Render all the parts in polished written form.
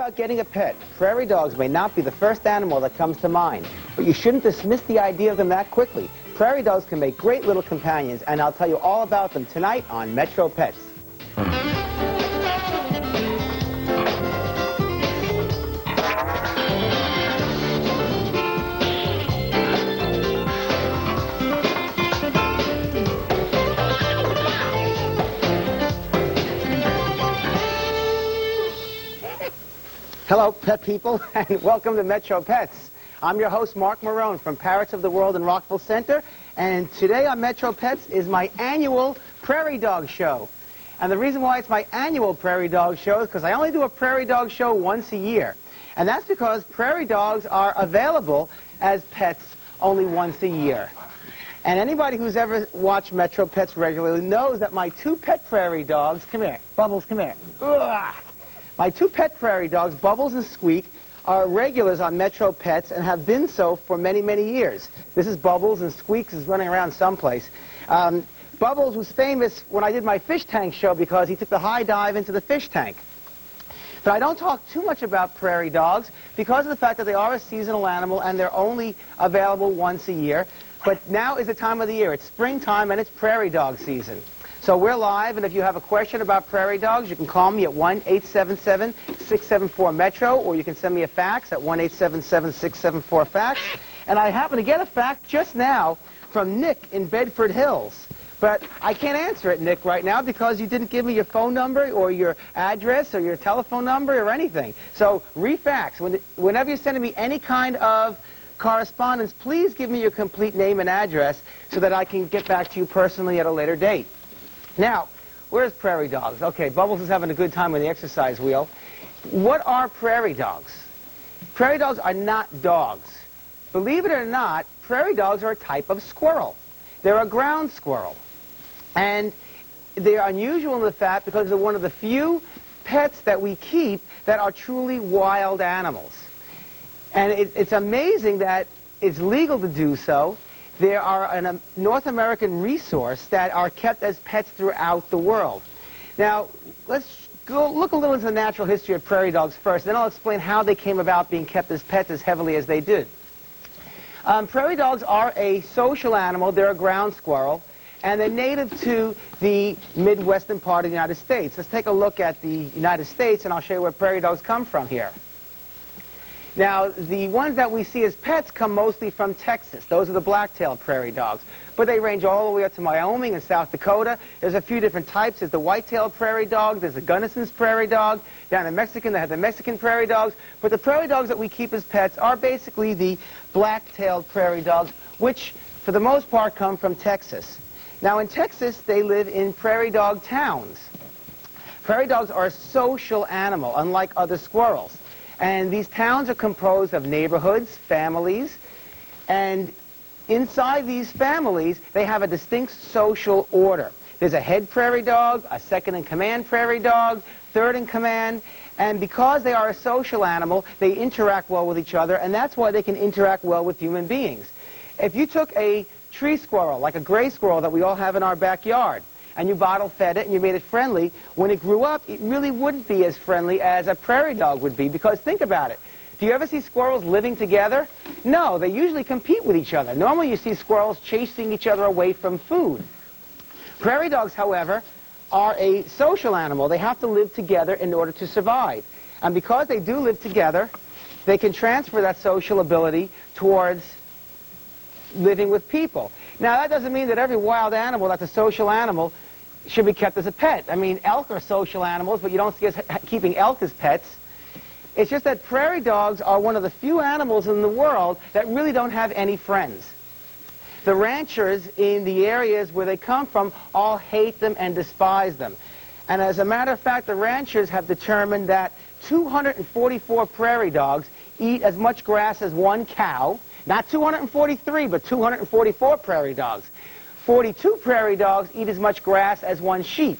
about getting a pet, prairie dogs may not be the first animal that comes to mind, but you shouldn't dismiss the idea of them that quickly. Prairie dogs can make great little companions, and I'll tell you all about them tonight on Metro Pets. Hello, pet people, and welcome to Metro Pets. I'm your host, Marc Marrone from Parrots of the World in Rockville Center, and today on Metro Pets is my annual Prairie Dog Show. And the reason why it's my annual Prairie Dog Show is because I only do a Prairie Dog Show once a year. And that's because prairie dogs are available as pets only once a year. And anybody who's ever watched Metro Pets regularly knows that my two pet prairie dogs, come here, Bubbles, come here. Ugh. My two pet prairie dogs, Bubbles and Squeak, are regulars on Metro Pets and have been so for many, many years. This is Bubbles, and Squeak is running around someplace. Bubbles was famous when I did my fish tank show because he took the high dive into the fish tank. But I don't talk too much about prairie dogs because of the fact that they are a seasonal animal and they're only available once a year. But now is the time of the year. It's springtime and it's prairie dog season. So we're live, and if you have a question about prairie dogs, you can call me at 1-877-674-METRO, or you can send me a fax at 1-877-674-FAX. And I happen to get a fax just now from Nick in Bedford Hills. But I can't answer it, Nick, right now because you didn't give me your phone number or your address or your telephone number or anything. So refax. Whenever you're sending me any kind of correspondence, please give me your complete name and address so that I can get back to you personally at a later date. Now, where's prairie dogs? Okay, Bubbles is having a good time on the exercise wheel. What are prairie dogs? Prairie dogs are not dogs. Believe it or not, prairie dogs are a type of squirrel. They're a ground squirrel. And they're unusual in the fact because they're one of the few pets that we keep that are truly wild animals. And it's amazing that it's legal to do so. There are a North American resource that are kept as pets throughout the world. Now, let's go look a little into the natural history of prairie dogs first, then I'll explain how they came about being kept as pets as heavily as they did. Prairie dogs are a social animal. They're a ground squirrel, and they're native to the Midwestern part of the United States. Let's take a look at the United States, and I'll show you where prairie dogs come from here. Now, the ones that we see as pets come mostly from Texas. Those are the black-tailed prairie dogs. But they range all the way up to Wyoming and South Dakota. There's a few different types. There's the white-tailed prairie dog. There's the Gunnison's prairie dog. Down in Mexico, they have the Mexican prairie dogs. But the prairie dogs that we keep as pets are basically the black-tailed prairie dogs, which, for the most part, come from Texas. Now, in Texas, they live in prairie dog towns. Prairie dogs are a social animal, unlike other squirrels. And these towns are composed of neighborhoods, families, and inside these families, they have a distinct social order. There's a head prairie dog, a second-in-command prairie dog, third-in-command, and because they are a social animal, they interact well with each other, and that's why they can interact well with human beings. If you took a tree squirrel, like a gray squirrel that we all have in our backyard, and you bottle-fed it and you made it friendly, when it grew up, it really wouldn't be as friendly as a prairie dog would be, because think about it. Do you ever see squirrels living together? No, they usually compete with each other. Normally you see squirrels chasing each other away from food. Prairie dogs, however, are a social animal. They have to live together in order to survive. And because they do live together, they can transfer that social ability towards living with people. Now, that doesn't mean that every wild animal that's a social animal should be kept as a pet. I mean, elk are social animals, but you don't see us keeping elk as pets. It's just that prairie dogs are one of the few animals in the world that really don't have any friends. The ranchers in the areas where they come from all hate them and despise them. And as a matter of fact, the ranchers have determined that 244 prairie dogs eat as much grass as one cow. Not 243, but 244 prairie dogs. 42 prairie dogs eat as much grass as one sheep.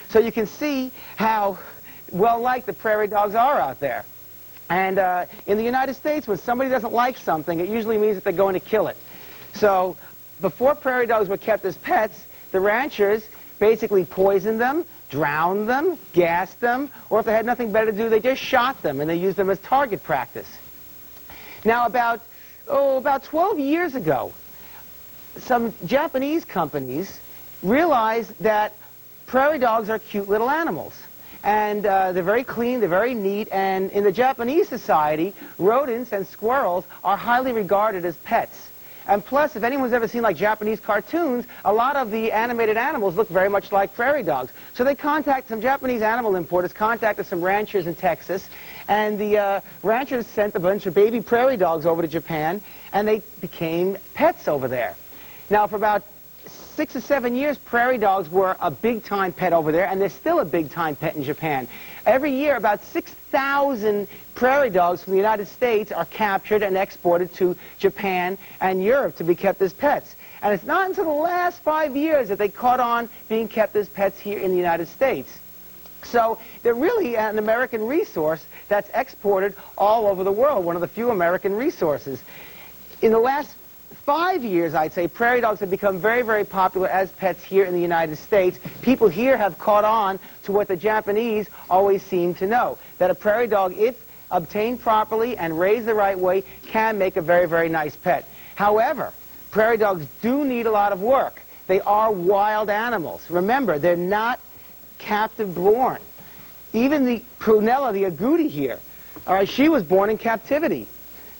So you can see how well-liked the prairie dogs are out there. And in the United States, when somebody doesn't like something, it usually means that they're going to kill it. So before prairie dogs were kept as pets, the ranchers basically poisoned them, drowned them, gassed them, or if they had nothing better to do, they just shot them, and they used them as target practice. Now, about 12 years ago, some Japanese companies realized that prairie dogs are cute little animals. And they're very clean, they're very neat, and in the Japanese society, rodents and squirrels are highly regarded as pets. And plus, if anyone's ever seen like Japanese cartoons, a lot of the animated animals look very much like prairie dogs. So they some Japanese animal importers contacted some ranchers in Texas, and the ranchers sent a bunch of baby prairie dogs over to Japan, and they became pets over there. Now, for about 6 or 7 years, prairie dogs were a big-time pet over there, and they're still a big-time pet in Japan. Every year, about 6,000 prairie dogs from the United States are captured and exported to Japan and Europe to be kept as pets. And it's not until the last 5 years that they caught on being kept as pets here in the United States. So they're really an American resource that's exported all over the world, one of the few American resources. In the last 5 years, I'd say, prairie dogs have become very, very popular as pets here in the United States. People here have caught on to what the Japanese always seem to know, that a prairie dog, if obtained properly and raised the right way, can make a very, very nice pet. However, prairie dogs do need a lot of work. They are wild animals. Remember, they're not captive-born. Even the prunella, the agouti here, all right, she was born in captivity.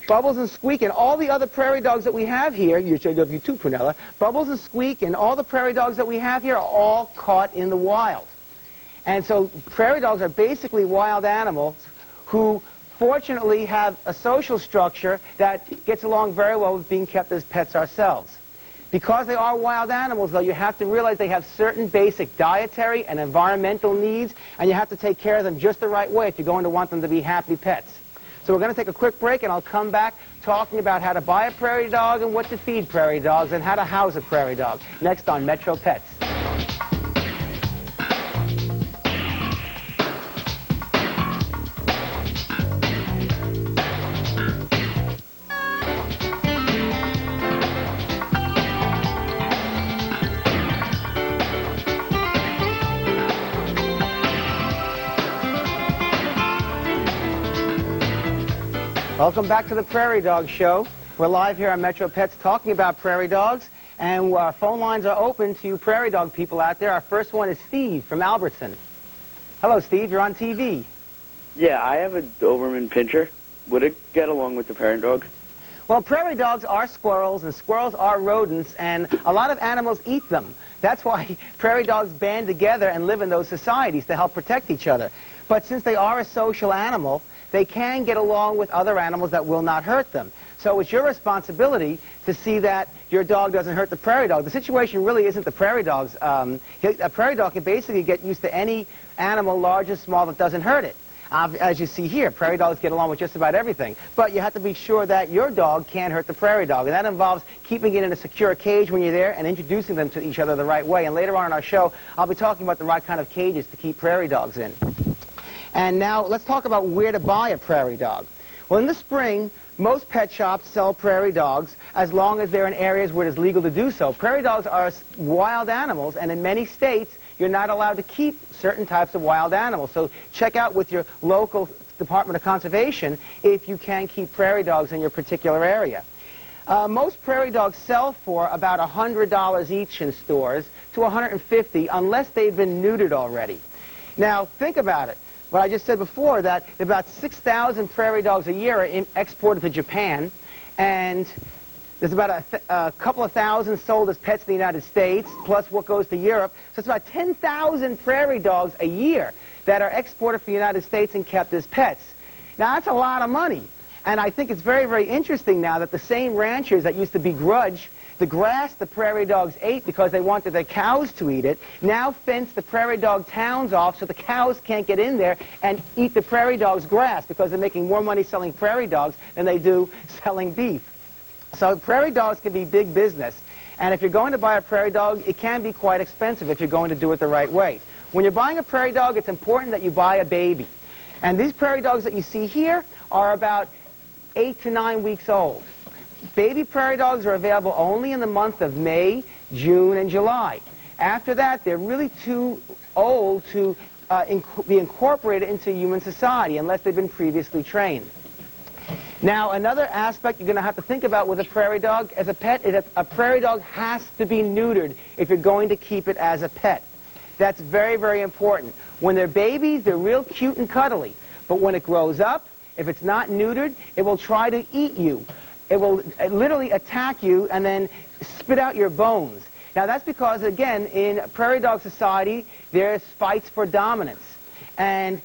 Bubbles and Squeak and all the other prairie dogs that we have here, you too, Prunella, Bubbles and Squeak and all the prairie dogs that we have here are all caught in the wild. And so prairie dogs are basically wild animals who fortunately have a social structure that gets along very well with being kept as pets ourselves. Because they are wild animals, though, you have to realize they have certain basic dietary and environmental needs, and you have to take care of them just the right way if you're going to want them to be happy pets. So we're going to take a quick break, and I'll come back talking about how to buy a prairie dog and what to feed prairie dogs and how to house a prairie dog. Next on Metro Pets. Welcome back to the Prairie Dog Show. We're live here on Metro Pets talking about prairie dogs, and our phone lines are open to you prairie dog people out there. Our first one is Steve from Albertson. Hello, Steve. You're on TV. Yeah, I have a Doberman Pinscher. Would it get along with the prairie dog? Well, prairie dogs are squirrels, and squirrels are rodents, and a lot of animals eat them. That's why prairie dogs band together and live in those societies to help protect each other. But since they are a social animal, they can get along with other animals that will not hurt them. So it's your responsibility to see that your dog doesn't hurt the prairie dog. The situation really isn't the prairie dog's. A prairie dog can basically get used to any animal, large or small, that doesn't hurt it. As you see here, prairie dogs get along with just about everything. But you have to be sure that your dog can't hurt the prairie dog. And that involves keeping it in a secure cage when you're there and introducing them to each other the right way. And later on in our show, I'll be talking about the right kind of cages to keep prairie dogs in. And now let's talk about where to buy a prairie dog. Well, in the spring, most pet shops sell prairie dogs as long as they're in areas where it is legal to do so. Prairie dogs are wild animals, and in many states, you're not allowed to keep certain types of wild animals. So check out with your local Department of Conservation if you can keep prairie dogs in your particular area. Most prairie dogs sell for about $100 each in stores to $150 unless they've been neutered already. Now, think about it. What I just said before, that about 6,000 prairie dogs a year are exported to Japan, and there's about a couple of thousand sold as pets in the United States, plus what goes to Europe. So it's about 10,000 prairie dogs a year that are exported from the United States and kept as pets. Now, that's a lot of money. And I think it's very, very interesting now that the same ranchers that used to begrudge the grass the prairie dogs ate because they wanted their cows to eat it, now fence the prairie dog towns off so the cows can't get in there and eat the prairie dogs' grass because they're making more money selling prairie dogs than they do selling beef. So prairie dogs can be big business. And if you're going to buy a prairie dog, it can be quite expensive if you're going to do it the right way. When you're buying a prairie dog, it's important that you buy a baby. And these prairie dogs that you see here are about 8 to 9 weeks old. Baby prairie dogs are available only in the month of May, June, and July. After that, they're really too old to be incorporated into human society unless they've been previously trained. Now, another aspect you're going to have to think about with a prairie dog as a pet is that a prairie dog has to be neutered if you're going to keep it as a pet. That's very, very important. When they're babies, they're real cute and cuddly. But when it grows up, if it's not neutered, it will try to eat you. It will literally attack you and then spit out your bones. Now, that's because, again, in prairie dog society, there's fights for dominance. And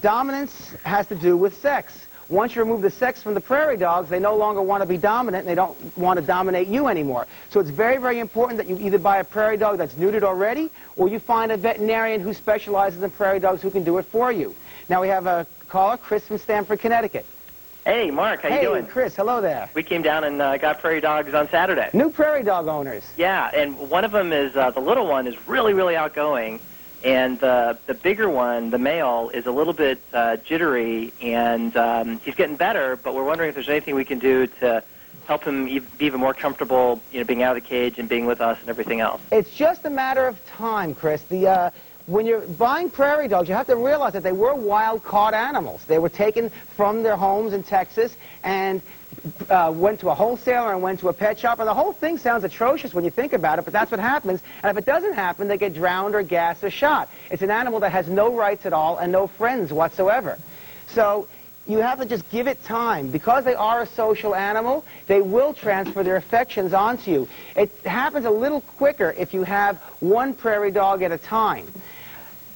dominance has to do with sex. Once you remove the sex from the prairie dogs, they no longer want to be dominant, and they don't want to dominate you anymore. So it's very, very important that you either buy a prairie dog that's neutered already, or you find a veterinarian who specializes in prairie dogs who can do it for you. Now we have a caller, Chris from Stamford, Connecticut. Hey, Mark, how you doing? Hey, Chris, hello there. We came down and got prairie dogs on Saturday. New prairie dog owners. Yeah, and one of them is, the little one is really, really outgoing. And the bigger one, the male, is a little bit jittery, and he's getting better, but we're wondering if there's anything we can do to help him be even more comfortable, being out of the cage and being with us and everything else. It's just a matter of time, Chris. When you're buying prairie dogs, you have to realize that they were wild-caught animals. They were taken from their homes in Texas and went to a wholesaler and went to a pet shop. And the whole thing sounds atrocious when you think about it, but that's what happens. And if it doesn't happen, they get drowned or gassed or shot. It's an animal that has no rights at all and no friends whatsoever. So you have to just give it time. Because they are a social animal, they will transfer their affections onto you. It happens a little quicker if you have one prairie dog at a time.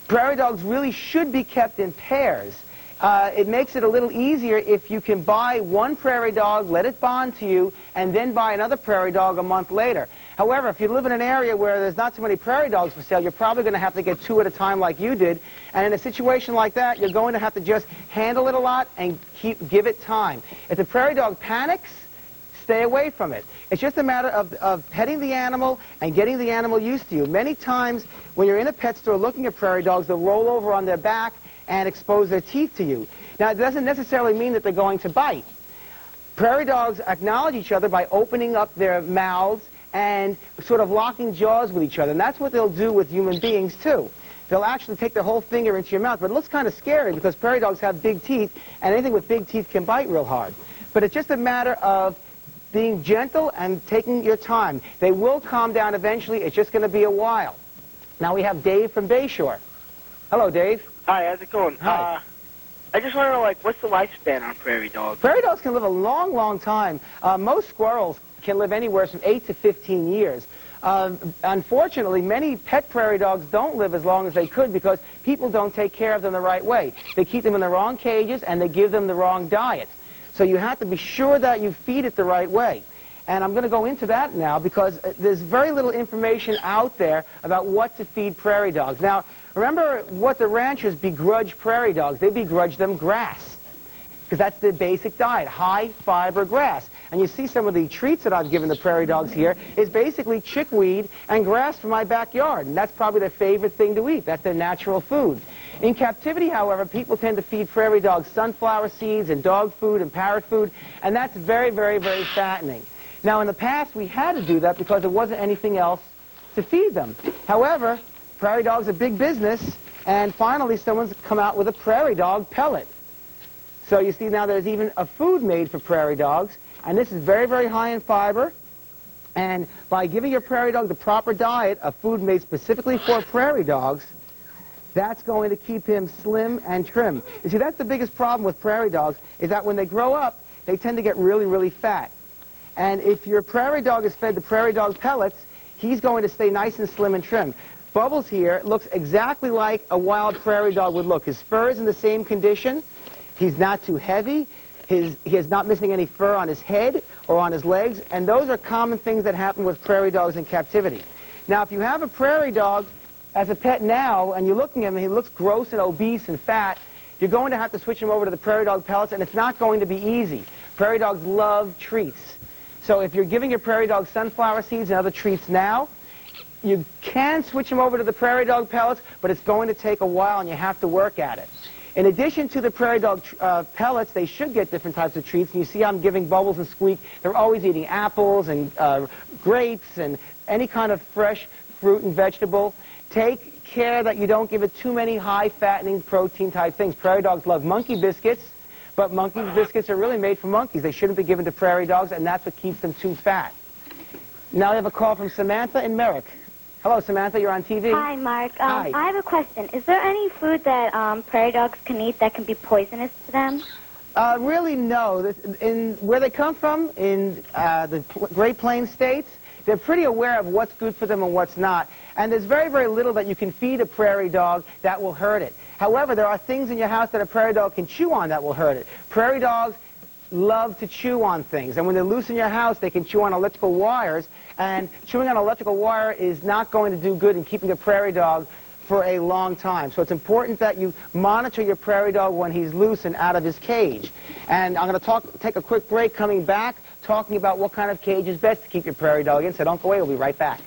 Prairie dogs really should be kept in pairs. It makes it a little easier if you can buy one prairie dog, let it bond to you, and then buy another prairie dog a month later. However, if you live in an area where there's not too many prairie dogs for sale, you're probably going to have to get two at a time like you did. And in a situation like that, you're going to have to just handle it a lot and give it time. If the prairie dog panics, stay away from it. It's just a matter of petting the animal and getting the animal used to you. Many times when you're in a pet store looking at prairie dogs, they'll roll over on their back and expose their teeth to you. Now, it doesn't necessarily mean that they're going to bite. Prairie dogs acknowledge each other by opening up their mouths and sort of locking jaws with each other. And that's what they'll do with human beings, too. They'll actually take their whole finger into your mouth. But it looks kind of scary because prairie dogs have big teeth, and anything with big teeth can bite real hard. But it's just a matter of being gentle and taking your time. They will calm down eventually. It's just going to be a while. Now we have Dave from Bayshore. Hello, Dave. Hi, how's it going? Hi. I just want to know, what's the lifespan on prairie dogs? Prairie dogs can live a long, long time. Most squirrels can live anywhere from 8 to 15 years. Unfortunately, many pet prairie dogs don't live as long as they could because people don't take care of them the right way. They keep them in the wrong cages and they give them the wrong diet. So you have to be sure that you feed it the right way. And I'm going to go into that now because there's very little information out there about what to feed prairie dogs. Now, remember what the ranchers begrudge prairie dogs. They begrudge them grass because that's their basic diet, high-fiber grass. And you see some of the treats that I've given the prairie dogs here is basically chickweed and grass from my backyard. And that's probably their favorite thing to eat. That's their natural food. In captivity, however, people tend to feed prairie dogs sunflower seeds and dog food and parrot food, and that's very, very, very fattening. Now, in the past, we had to do that because there wasn't anything else to feed them. However, prairie dogs are big business, and finally someone's come out with a prairie dog pellet. So you see now there's even a food made for prairie dogs, and this is very, very high in fiber. And by giving your prairie dog the proper diet, a food made specifically for prairie dogs, that's going to keep him slim and trim. You see, that's the biggest problem with prairie dogs, is that when they grow up, they tend to get really, really fat. And if your prairie dog is fed the prairie dog pellets, he's going to stay nice and slim and trim. Bubbles here looks exactly like a wild prairie dog would look. His fur is in the same condition. He's not too heavy. He is not missing any fur on his head or on his legs. And those are common things that happen with prairie dogs in captivity. Now, if you have a prairie dog as a pet now, and you're looking at him, he looks gross and obese and fat, you're going to have to switch him over to the prairie dog pellets, and it's not going to be easy. Prairie dogs love treats. So if you're giving your prairie dog sunflower seeds and other treats now, you can switch him over to the prairie dog pellets, but it's going to take a while, and you have to work at it. In addition to the prairie dog pellets, they should get different types of treats. And you see I'm giving Bubbles and Squeak. They're always eating apples and grapes and any kind of fresh fruit and vegetable. Take care that you don't give it too many high-fattening protein-type things. Prairie dogs love monkey biscuits, but monkey biscuits are really made for monkeys. They shouldn't be given to prairie dogs, and that's what keeps them too fat. Now we have a call from Samantha in Merrick. Hello, Samantha. You're on TV. Hi, Mark. Hi. I have a question. Is there any food that prairie dogs can eat that can be poisonous to them? Really, no. In where they come from, in the Great Plains states, they're pretty aware of what's good for them and what's not. And there's very, very little that you can feed a prairie dog that will hurt it. However, there are things in your house that a prairie dog can chew on that will hurt it. Prairie dogs love to chew on things. And when they're loose in your house, they can chew on electrical wires. And chewing on electrical wire is not going to do good in keeping a prairie dog for a long time. So it's important that you monitor your prairie dog when he's loose and out of his cage. And I'm going to take a quick break, coming back, talking about what kind of cage is best to keep your prairie dog in. So don't go away. We'll be right back.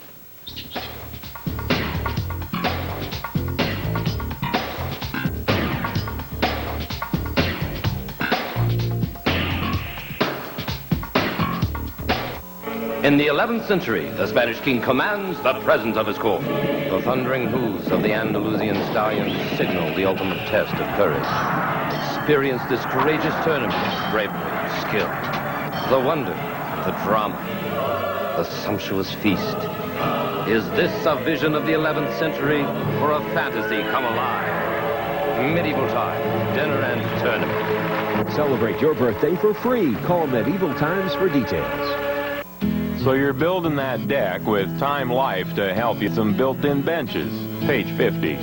In the 11th century, the Spanish king commands the presence of his court. The thundering hoofs of the Andalusian stallions signal the ultimate test of courage. Experience this courageous tournament, bravery, skill, the wonder, the drama, the sumptuous feast. Is this a vision of the 11th century or a fantasy come alive? Medieval time, dinner and tournament. Celebrate your birthday for free. Call Medieval Times for details. So you're building that deck with Time Life to help you. Some built-in benches. Page 50.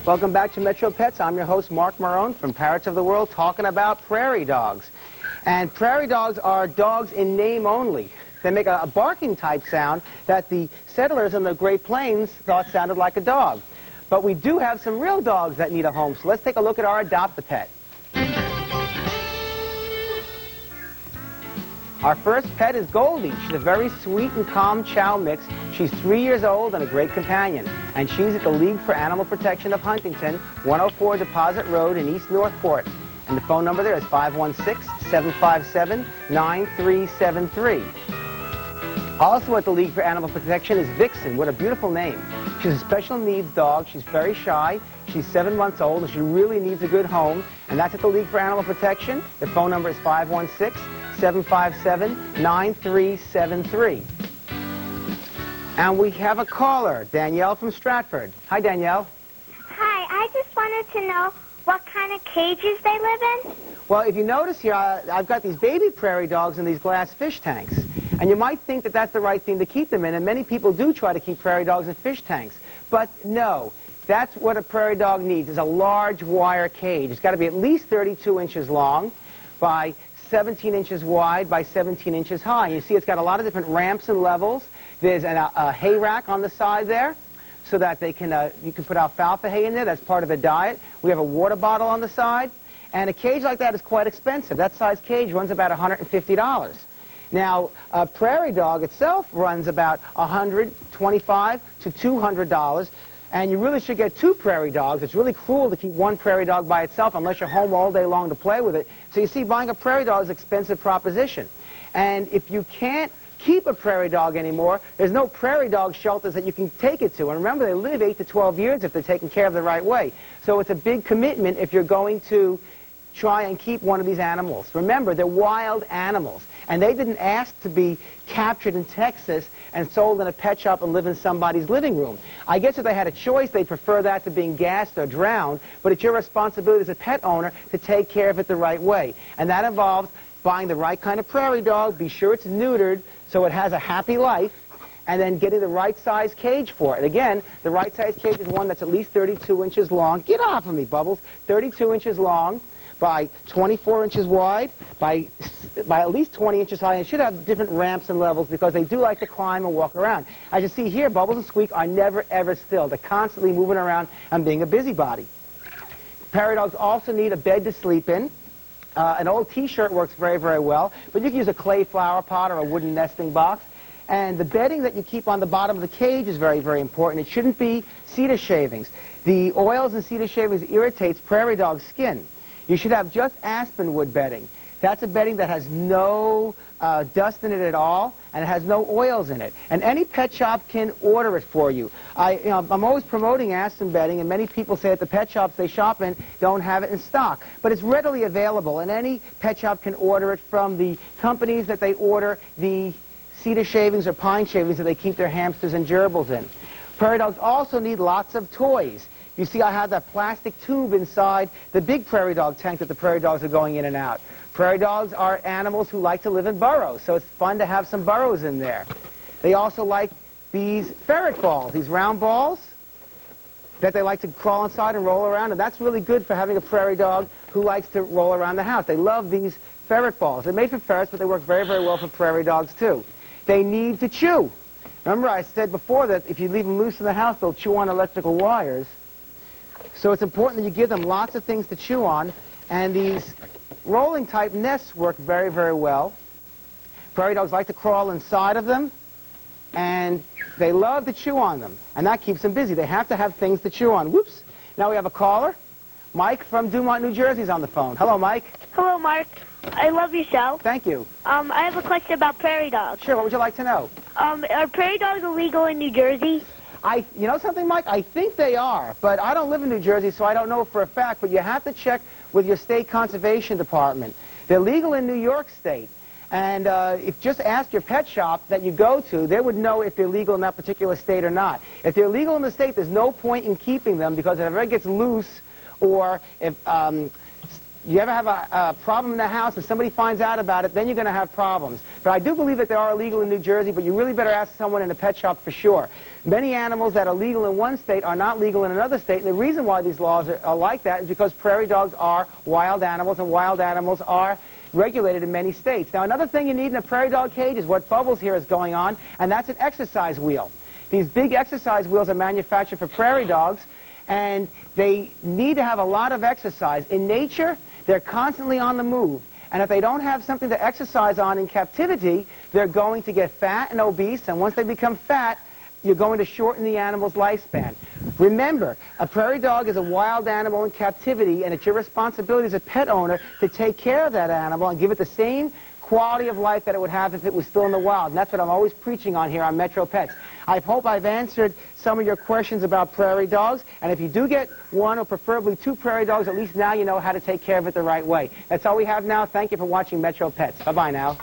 Welcome back to Metro Pets. I'm your host, Marc Marrone from Parrots of the World, talking about prairie dogs. And prairie dogs are dogs in name only. They make a barking type sound that the settlers in the Great Plains thought sounded like a dog. But we do have some real dogs that need a home, so let's take a look at our Adopt-A-Pet. Our first pet is Goldie. She's a very sweet and calm chow mix. She's 3 years old and a great companion. And she's at the League for Animal Protection of Huntington, 104 Deposit Road in East Northport. And the phone number there is 516-757-9373. Also at the League for Animal Protection is Vixen. What a beautiful name. She's a special needs dog. She's very shy. She's 7 months old, and she really needs a good home. And that's at the League for Animal Protection. The phone number is 516-757-9373. And we have a caller, Danielle from Stratford. Hi, Danielle. Hi, I just wanted to know what kind of cages they live in. Well, if you notice here, I've got these baby prairie dogs in these glass fish tanks. And you might think that that's the right thing to keep them in, and many people do try to keep prairie dogs in fish tanks. But no, that's what a prairie dog needs, is a large wire cage. It's got to be at least 32 inches long by 17 inches wide by 17 inches high. You see it's got a lot of different ramps and levels. There's a hay rack on the side there so that they can, you can put alfalfa hay in there. That's part of the diet. We have a water bottle on the side. And a cage like that is quite expensive. That size cage runs about $150. Now, a prairie dog itself runs about $125 to $200. And you really should get 2 prairie dogs. It's really cruel to keep 1 prairie dog by itself unless you're home all day long to play with it. So you see, buying a prairie dog is an expensive proposition. And if you can't keep a prairie dog anymore, there's no prairie dog shelters that you can take it to. And remember, they live 8 to 12 years if they're taken care of the right way. So it's a big commitment if you're going to try and keep one of these animals. Remember, they're wild animals. And they didn't ask to be captured in Texas and sold in a pet shop and live in somebody's living room. I guess if they had a choice, they'd prefer that to being gassed or drowned, but it's your responsibility as a pet owner to take care of it the right way. And that involves buying the right kind of prairie dog, be sure it's neutered so it has a happy life, and then getting the right size cage for it. Again, the right size cage is one that's at least 32 inches long. Get off of me, Bubbles. 32 inches long by 24 inches wide, by at least 20 inches high. And it should have different ramps and levels because they do like to climb and walk around. As you see here, Bubbles and Squeak are never, ever still. They're constantly moving around and being a busybody. Prairie dogs also need a bed to sleep in. An old T-shirt works very, very well, but you can use a clay flower pot or a wooden nesting box. And the bedding that you keep on the bottom of the cage is very, very important. It shouldn't be cedar shavings. The oils in cedar shavings irritates prairie dog skin. You should have just aspen wood bedding. That's a bedding that has no dust in it at all, and it has no oils in it. And any pet shop can order it for you. I'm always promoting Aspen bedding, and many people say at the pet shops they shop in don't have it in stock. But it's readily available, and any pet shop can order it from the companies that they order the cedar shavings or pine shavings that they keep their hamsters and gerbils in. Prairie dogs also need lots of toys. You see I have that plastic tube inside the big prairie dog tank that the prairie dogs are going in and out. Prairie dogs are animals who like to live in burrows, so it's fun to have some burrows in there. They also like these ferret balls, these round balls that they like to crawl inside and roll around, and that's really good for having a prairie dog who likes to roll around the house. They love these ferret balls. They're made for ferrets, but they work very, very well for prairie dogs, too. They need to chew. Remember, I said before that if you leave them loose in the house, they'll chew on electrical wires. So it's important that you give them lots of things to chew on, and these rolling type nests work very, very well. Prairie dogs like to crawl inside of them, and they love to chew on them, and that keeps them busy. They have to have things to chew on. Whoops. Now we have a caller. Mike from Dumont, New Jersey is on the phone. Hello, Mike. Hello, Mark. I love your show. Thank you. I have a question about prairie dogs. Sure, what would you like to know? Are prairie dogs illegal in New Jersey? You know something, Mike? I think they are, but I don't live in New Jersey, so I don't know for a fact, but you have to check with your state conservation department. They're legal in New York State, and if just ask your pet shop that you go to, they would know if they're legal in that particular state or not. If they're legal in the state, there's no point in keeping them, because if it ever gets loose, or if you ever have a problem in the house and somebody finds out about it, then you're going to have problems. But I do believe that they are illegal in New Jersey, but you really better ask someone in a pet shop for sure. Many animals that are legal in one state are not legal in another state, and the reason why these laws are like that is because prairie dogs are wild animals, and wild animals are regulated in many states. Now, another thing you need in a prairie dog cage is what Bubbles here is going on, and that's an exercise wheel. These big exercise wheels are manufactured for prairie dogs, and they need to have a lot of exercise. In nature, they're constantly on the move. And if they don't have something to exercise on in captivity, they're going to get fat and obese. And once they become fat, you're going to shorten the animal's lifespan. Remember, a prairie dog is a wild animal in captivity, and it's your responsibility as a pet owner to take care of that animal and give it the same quality of life that it would have if it was still in the wild. And that's what I'm always preaching on here on Metro Pets. I hope I've answered some of your questions about prairie dogs. And if you do get one or preferably two prairie dogs, at least now you know how to take care of it the right way. That's all we have now. Thank you for watching Metro Pets. Bye-bye now.